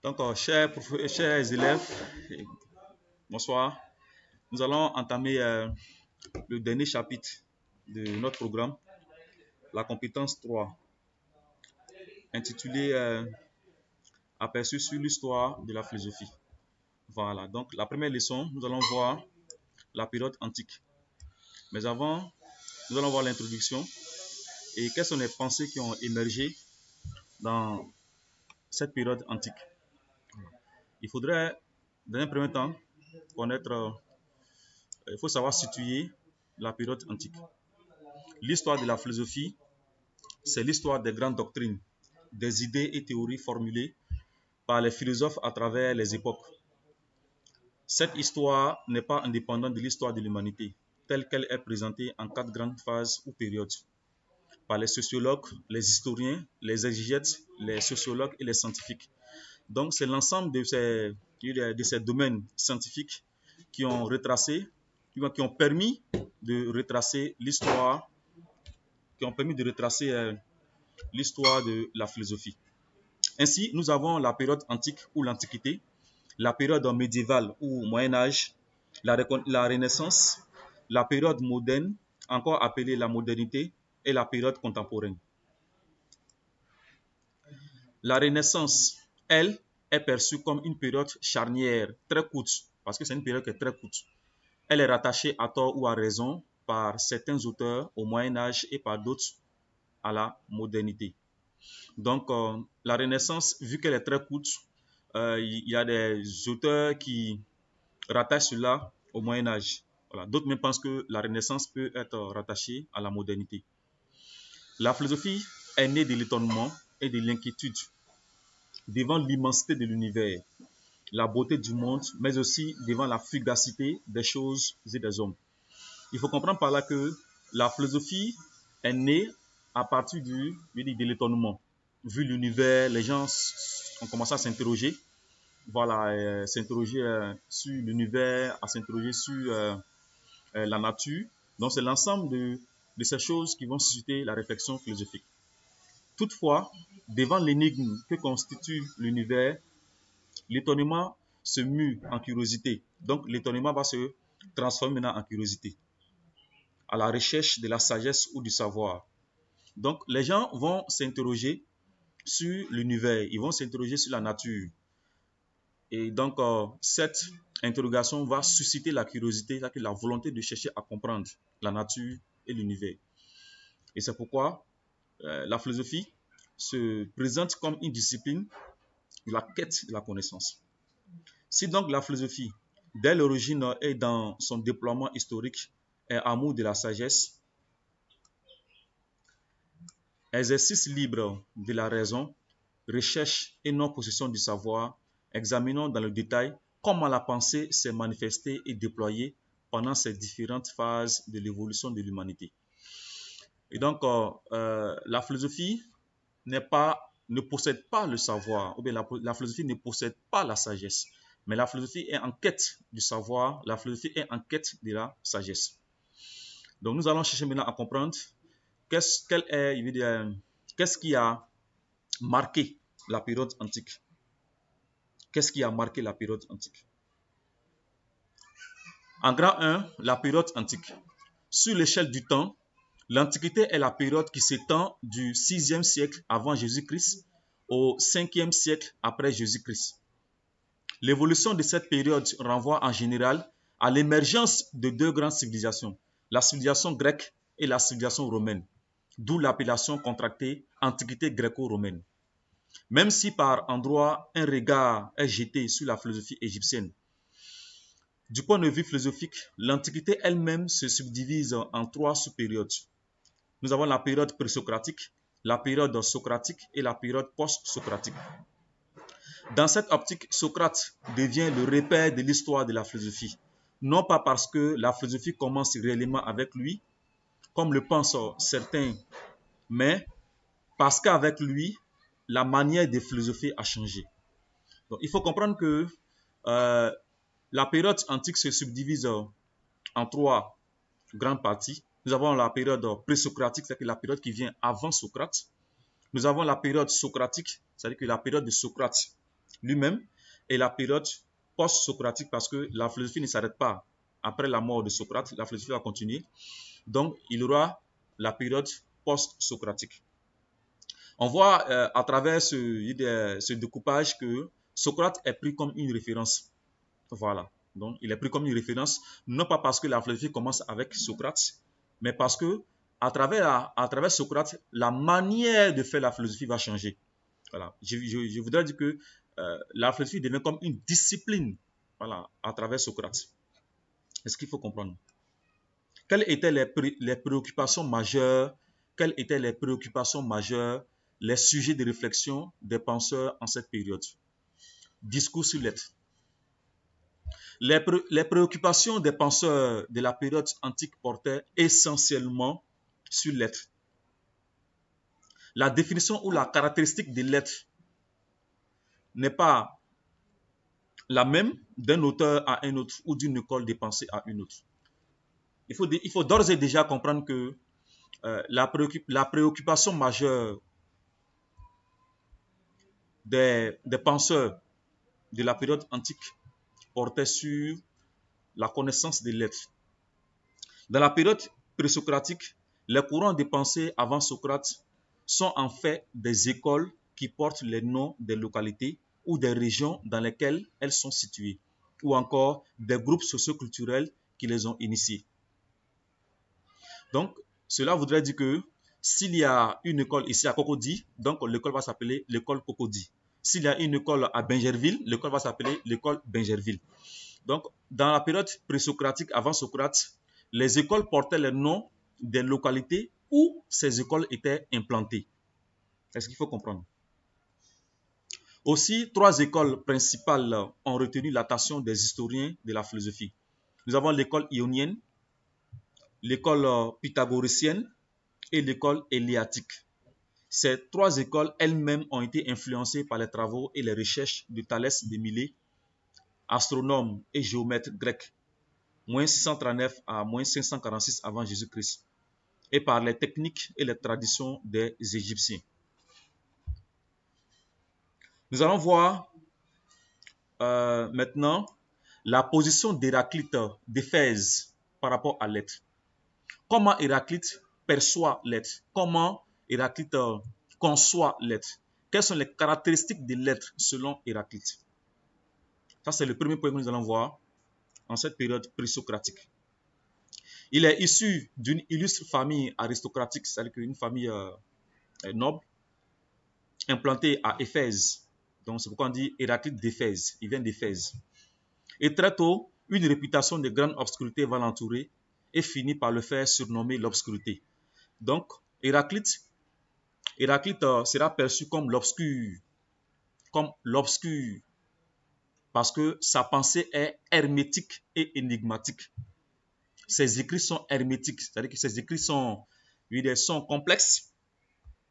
Donc, chers élèves, bonsoir. Nous allons entamer le dernier chapitre de notre programme, la compétence 3, intitulé Aperçu sur l'histoire de la philosophie. Voilà, donc la première leçon, nous allons voir la période antique. Mais avant, nous allons voir l'introduction et quelles sont les pensées qui ont émergé dans cette période antique. Il faudrait, dans un premier temps, connaître, il faut savoir situer la période antique. L'histoire de la philosophie, c'est l'histoire des grandes doctrines, des idées et théories formulées par les philosophes à travers les époques. Cette histoire n'est pas indépendante de l'histoire de l'humanité, telle qu'elle est présentée en 4 grandes phases ou périodes, par les sociologues, les historiens, les exégètes, les sociologues et les scientifiques. Donc, c'est l'ensemble de ces domaines scientifiques qui ont permis de retracer l'histoire, l'histoire de la philosophie. Ainsi, nous avons la période antique ou l'Antiquité, la période médiévale ou Moyen-Âge, la Renaissance, la période moderne, encore appelée la modernité, et la période contemporaine. La Renaissance, elle, est perçue comme une période charnière très courte, parce que c'est une période qui est très courte. Elle est rattachée à tort ou à raison par certains auteurs au Moyen-Âge et par d'autres à la modernité. Donc, la Renaissance, vu qu'elle est très courte, il y a des auteurs qui rattachent cela au Moyen-Âge. Voilà. D'autres même pensent que la Renaissance peut être rattachée à la modernité. La philosophie est née de l'étonnement et de l'inquiétude devant l'immensité de l'univers, la beauté du monde, mais aussi devant la fugacité des choses et des hommes. Il faut comprendre par là que la philosophie est née à partir de l'étonnement. Vu l'univers, les gens ont commencé à s'interroger, sur l'univers, à s'interroger sur la nature. Donc c'est l'ensemble de ces choses qui vont susciter la réflexion philosophique. Toutefois, devant l'énigme que constitue l'univers, l'étonnement se mue en curiosité. Donc l'étonnement va se transformer maintenant en curiosité, à la recherche de la sagesse ou du savoir. Donc les gens vont s'interroger sur l'univers, ils vont s'interroger sur la nature. Et donc cette interrogation va susciter la curiosité, la volonté de chercher à comprendre la nature et l'univers. Et c'est pourquoi la philosophie se présente comme une discipline de la quête de la connaissance. Si donc la philosophie, dès l'origine et dans son déploiement historique, est amour de la sagesse, exercice libre de la raison, recherche et non possession du savoir, examinons dans le détail comment la pensée s'est manifestée et déployée pendant ces différentes phases de l'évolution de l'humanité. Et donc, la philosophie ne possède pas le savoir, ou bien la philosophie ne possède pas la sagesse. Mais la philosophie est en quête du savoir, la philosophie est en quête de la sagesse. Donc nous allons chercher maintenant à comprendre qu'est-ce qui a marqué la période antique. Qu'est-ce qui a marqué la période antique? En grand 1, la période antique. Sur l'échelle du temps, l'Antiquité est la période qui s'étend du 6e siècle avant Jésus-Christ au 5e siècle après Jésus-Christ. L'évolution de cette période renvoie en général à l'émergence de 2 grandes civilisations, la civilisation grecque et la civilisation romaine, d'où l'appellation contractée Antiquité gréco-romaine. Même si par endroits un regard est jeté sur la philosophie égyptienne, du point de vue philosophique, l'Antiquité elle-même se subdivise en 3 sous-périodes. Nous avons la période présocratique, la période socratique et la période post-socratique. Dans cette optique, Socrate devient le repère de l'histoire de la philosophie, non pas parce que la philosophie commence réellement avec lui, comme le pensent certains, mais parce qu'avec lui, la manière de philosopher a changé. Donc, il faut comprendre que la période antique se subdivise en 3 grandes parties. Nous avons la période présocratique, c'est-à-dire la période qui vient avant Socrate. Nous avons la période socratique, c'est-à-dire que la période de Socrate lui-même et la période post-socratique parce que la philosophie ne s'arrête pas. Après la mort de Socrate, la philosophie va continuer. Donc, il y aura la période post-socratique. On voit à travers ce découpage que Socrate est pris comme une référence. Voilà. Donc, il est pris comme une référence, non pas parce que la philosophie commence avec Socrate, mais parce que à travers Socrate, la manière de faire la philosophie va changer. Voilà. Je voudrais dire que la philosophie devient comme une discipline, voilà, à travers Socrate. C'est ce qu'il faut comprendre. Quelles étaient les préoccupations majeures, quelles étaient les préoccupations majeures, les sujets de réflexion des penseurs en cette période? Discours sur l'être. Les préoccupations des penseurs de la période antique portaient essentiellement sur l'être. La définition ou la caractéristique de l'être n'est pas la même d'un auteur à un autre ou d'une école de pensée à une autre. Il faut d'ores et déjà comprendre que la préoccupation majeure des penseurs de la période antique portait sur la connaissance de l'être. Dans la période présocratique, les courants de pensée avant Socrate sont en fait des écoles qui portent les noms des localités ou des régions dans lesquelles elles sont situées, ou encore des groupes socioculturels qui les ont initiés. Donc, cela voudrait dire que s'il y a une école ici à Cocody, donc l'école va s'appeler l'école Cocody. S'il y a une école à Bingerville, l'école va s'appeler l'école Bingerville. Donc, dans la période présocratique, avant Socrate, les écoles portaient les noms des localités où ces écoles étaient implantées. C'est ce qu'il faut comprendre. Aussi, 3 écoles principales ont retenu l'attention des historiens de la philosophie. Nous avons l'école ionienne, l'école pythagoricienne et l'école éléatique. Ces 3 écoles elles-mêmes ont été influencées par les travaux et les recherches de Thalès de Milet, astronome et géomètre grec, moins 639 à moins 546 avant Jésus-Christ, et par les techniques et les traditions des Égyptiens. Nous allons voir maintenant la position d'Héraclite d'Éphèse par rapport à l'être. Comment Héraclite perçoit l'être? Comment Héraclite conçoit l'être? Quelles sont les caractéristiques de l'être selon Héraclite? Ça, c'est le premier point que nous allons voir en cette période présocratique. Il est issu d'une illustre famille aristocratique, c'est-à-dire une famille noble, implantée à Éphèse. Donc, c'est pourquoi on dit Héraclite d'Éphèse. Il vient d'Éphèse. Et très tôt, une réputation de grande obscurité va l'entourer et finit par le faire surnommer l'obscurité. Donc, Héraclite sera perçu comme l'obscur, parce que sa pensée est hermétique et énigmatique. Ses écrits sont hermétiques, c'est-à-dire que ses écrits sont complexes,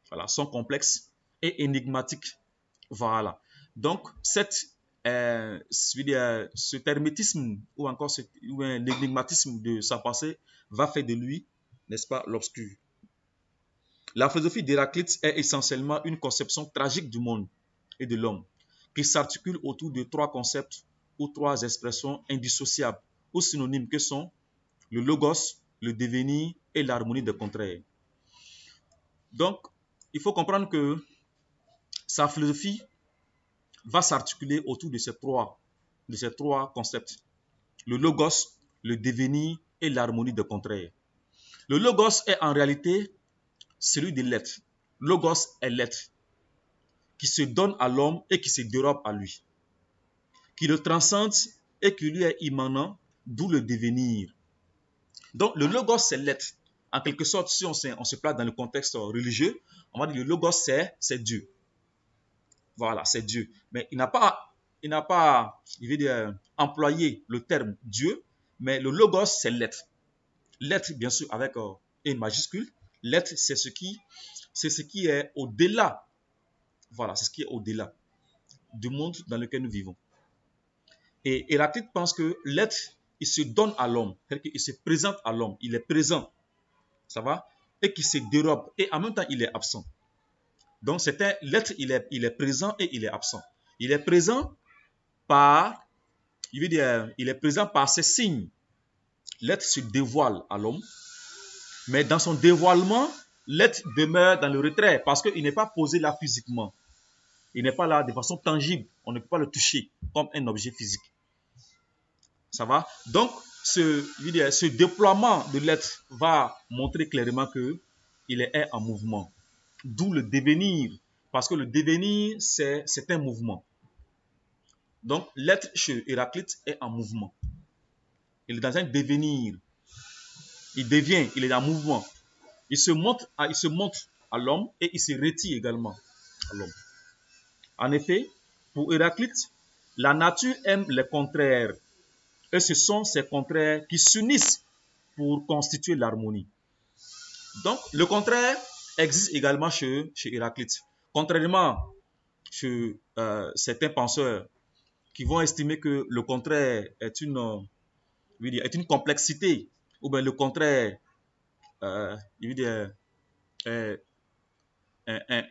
voilà, sont complexes et énigmatiques. Voilà. Donc, cet hermétisme ou encore l'énigmatisme de sa pensée va faire de lui, n'est-ce pas, l'obscur. La philosophie d'Héraclite est essentiellement une conception tragique du monde et de l'homme qui s'articule autour de 3 concepts ou 3 expressions indissociables ou synonymes que sont le logos, le devenir et l'harmonie des contraires. Donc, il faut comprendre que sa philosophie va s'articuler autour de ces trois concepts. Le logos, le devenir et l'harmonie des contraires. Le logos est en réalité celui de l'être. Logos est l'être qui se donne à l'homme et qui se dérobe à lui, qui le transcende et qui lui est immanent, d'où le devenir. Donc, le logos, c'est l'être. En quelque sorte, si on se place dans le contexte religieux, on va dire que le logos, c'est Dieu. Voilà, c'est Dieu. Mais il n'a pas employé le terme Dieu, mais le logos, c'est l'être. L'être, bien sûr, avec E majuscule. L'être, c'est ce qui est au-delà. Voilà, c'est ce qui est au-delà du monde dans lequel nous vivons. Et Héraclite pense que l'être, il se donne à l'homme, c'est-à-dire qu'il se présente à l'homme, il est présent, ça va, et qu'il se dérobe, et en même temps, il est absent. Donc, l'être, il est présent et il est absent. Il est présent par, il est présent par ses signes. L'être se dévoile à l'homme, mais dans son dévoilement, l'être demeure dans le retrait parce qu'il n'est pas posé là physiquement. Il n'est pas là de façon tangible. On ne peut pas le toucher comme un objet physique. Ça va? Donc, ce déploiement de l'être va montrer clairement qu'il est en mouvement. D'où le devenir. Parce que le devenir, c'est un mouvement. Donc, l'être chez Héraclite est en mouvement. Il est dans un devenir. Il devient, il est en mouvement. Il se montre à l'homme et il se retire également à l'homme. En effet, pour Héraclite, la nature aime les contraires. Et ce sont ces contraires qui s'unissent pour constituer l'harmonie. Donc, le contraire existe également chez Héraclite. Contrairement chez certains penseurs qui vont estimer que le contraire est une complexité, ou bien le contraire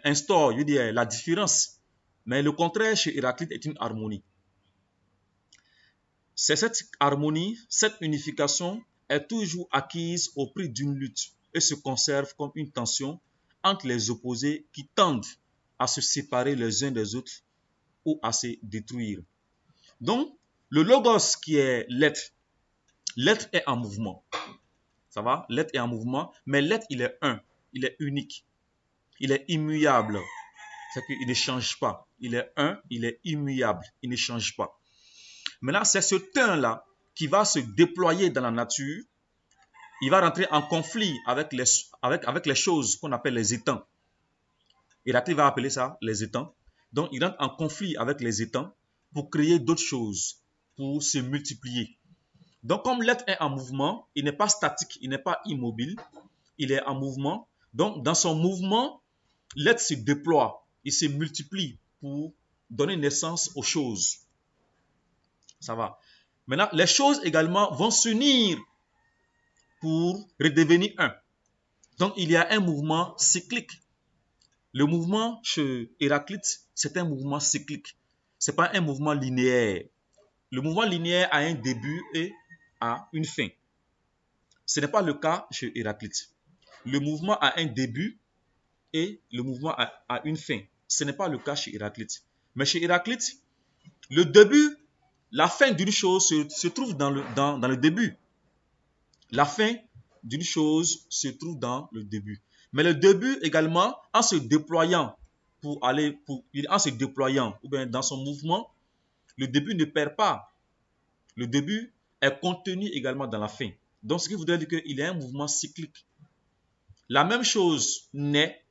instaure la différence. Mais le contraire chez Héraclite est une harmonie. C'est cette harmonie, cette unification est toujours acquise au prix d'une lutte et se conserve comme une tension entre les opposés qui tendent à se séparer les uns des autres ou à se détruire. Donc, le logos qui est l'être est en mouvement. Ça va? L'être est en mouvement, mais l'être, il est un, il est unique, il est immuable. C'est qu'il ne change pas. Il est un, il est immuable, il ne change pas. Maintenant, c'est ce teint-là qui va se déployer dans la nature. Il va rentrer en conflit avec les choses qu'on appelle les étangs. Héraclite va appeler ça les étangs. Donc, il rentre en conflit avec les étangs pour créer d'autres choses, pour se multiplier. Donc, comme l'être est en mouvement, il n'est pas statique, il n'est pas immobile, il est en mouvement. Donc, dans son mouvement, l'être se déploie, il se multiplie pour donner naissance aux choses. Ça va. Maintenant, les choses également vont s'unir pour redevenir un. Donc, il y a un mouvement cyclique. Le mouvement chez Héraclite, c'est un mouvement cyclique. Ce n'est pas un mouvement linéaire. Le mouvement linéaire a un début et a une fin. Ce n'est pas le cas chez Héraclite. Le mouvement a un début et le mouvement a une fin. Ce n'est pas le cas chez Héraclite. Mais chez Héraclite, le début, la fin d'une chose se trouve dans le début. La fin d'une chose se trouve dans le début. Mais le début également, en se déployant en se déployant ou bien dans son mouvement, le début ne perd pas. Le début est contenu également dans la fin. Donc, ce qui voudrait dire qu'il y a un mouvement cyclique. La même chose naît,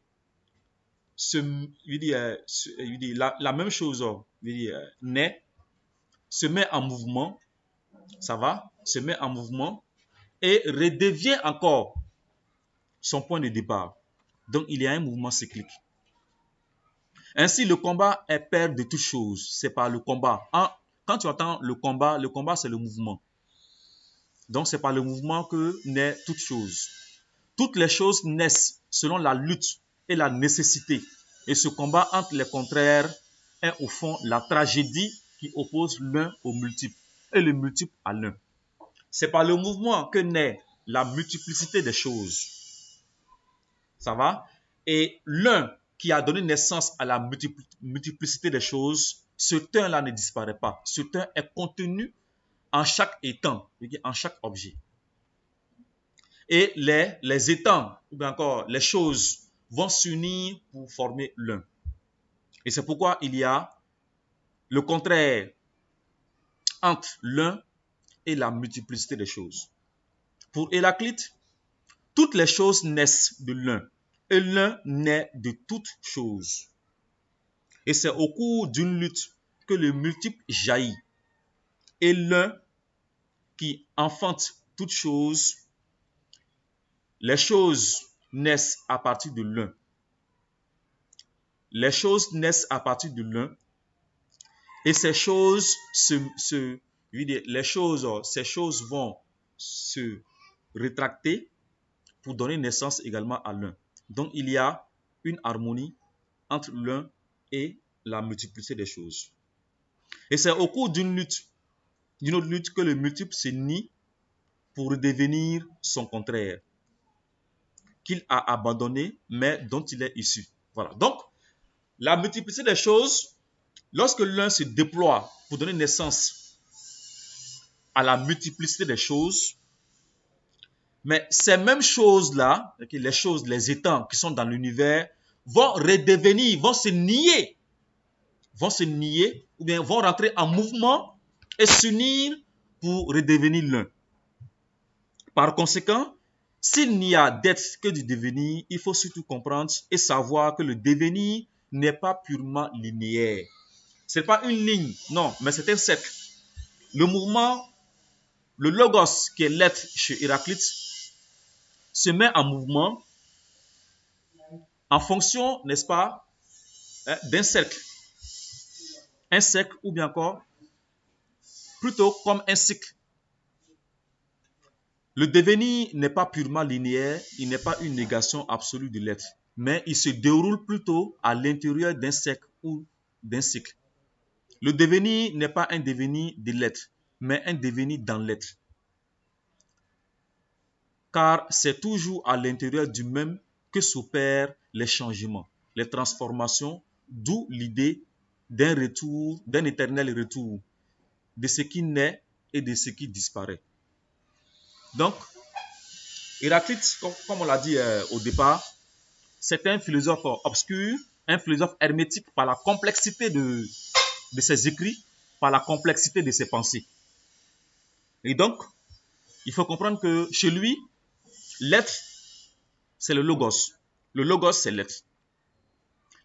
la même chose naît, se met en mouvement, ça va, se met en mouvement et redevient encore son point de départ. Donc, il y a un mouvement cyclique. Ainsi, le combat est père de toutes choses. C'est par le combat. Quand tu entends le combat, c'est le mouvement. Donc, c'est par le mouvement que naît toute chose. Toutes les choses naissent selon la lutte et la nécessité. Et ce combat entre les contraires est au fond la tragédie qui oppose l'un au multiple et le multiple à l'un. C'est par le mouvement que naît la multiplicité des choses. Ça va? Et l'un qui a donné naissance à la multiplicité des choses, ce teint-là ne disparaît pas. Ce teint est contenu en chaque étang, en chaque objet. Et les étangs, ou bien encore les choses, vont s'unir pour former l'un. Et c'est pourquoi il y a le contraire entre l'un et la multiplicité des choses. Pour Héraclite, toutes les choses naissent de l'un, et l'un naît de toutes choses. Et c'est au cours d'une lutte que le multiple jaillit. Et l'un qui enfante toutes choses, les choses naissent à partir de l'un. Les choses naissent à partir de l'un. Et ces choses vont se rétracter pour donner naissance également à l'un. Donc, il y a une harmonie entre l'un et la multiplicité des choses. Et c'est au cours d'une autre lutte, que le multiple se nie pour devenir son contraire, qu'il a abandonné, mais dont il est issu. Voilà. Donc, la multiplicité des choses, lorsque l'un se déploie pour donner naissance à la multiplicité des choses, mais ces mêmes choses-là, les choses, les étangs qui sont dans l'univers, vont redevenir, vont se nier, ou bien vont rentrer en mouvement et s'unir pour redevenir l'un. Par conséquent, s'il n'y a d'être que du devenir, il faut surtout comprendre et savoir que le devenir n'est pas purement linéaire. Ce n'est pas une ligne, non, mais c'est un cercle. Le mouvement, le logos, qui est l'être chez Héraclite, se met en mouvement en fonction, n'est-ce pas, d'un cercle. Un cercle ou bien encore, plutôt comme un cycle. Le devenir n'est pas purement linéaire, il n'est pas une négation absolue de l'être, mais il se déroule plutôt à l'intérieur d'un cercle ou d'un cycle. Le devenir n'est pas un devenir de l'être, mais un devenir dans l'être. Car c'est toujours à l'intérieur du même que s'opèrent les changements, les transformations, d'où l'idée d'un retour, d'un éternel retour, de ce qui naît et de ce qui disparaît. Donc, Héraclite, comme on l'a dit au départ, c'est un philosophe obscur, un philosophe hermétique par la complexité de ses écrits, par la complexité de ses pensées. Et donc, il faut comprendre que chez lui, l'être, c'est le logos. Le logos, c'est l'être.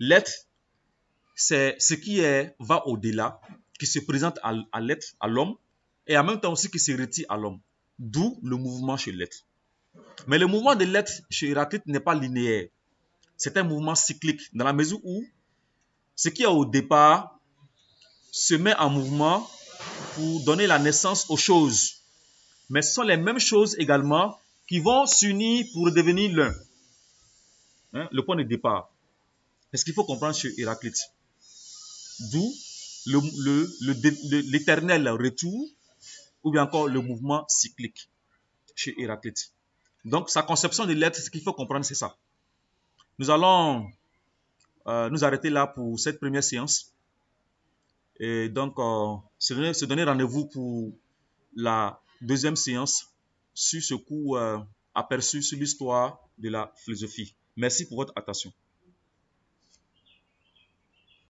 L'être, c'est ce qui va au-delà, qui se présente à l'être, à l'homme, et en même temps aussi qui se retire à l'homme. D'où le mouvement chez l'être. Mais le mouvement de l'être chez Héraclite n'est pas linéaire. C'est un mouvement cyclique, dans la mesure où ce qui est au départ se met en mouvement pour donner la naissance aux choses. Mais ce sont les mêmes choses également qui vont s'unir pour devenir l'un. Le point de départ. C'est ce qu'il faut comprendre chez Héraclite. D'où l'éternel retour ou bien encore le mouvement cyclique chez Héraclite. Donc, sa conception de l'être, ce qu'il faut comprendre, c'est ça. Nous allons nous arrêter là pour cette première séance. Et donc, se donner rendez-vous pour la deuxième séance sur ce cours aperçu sur l'histoire de la philosophie. Merci pour votre attention.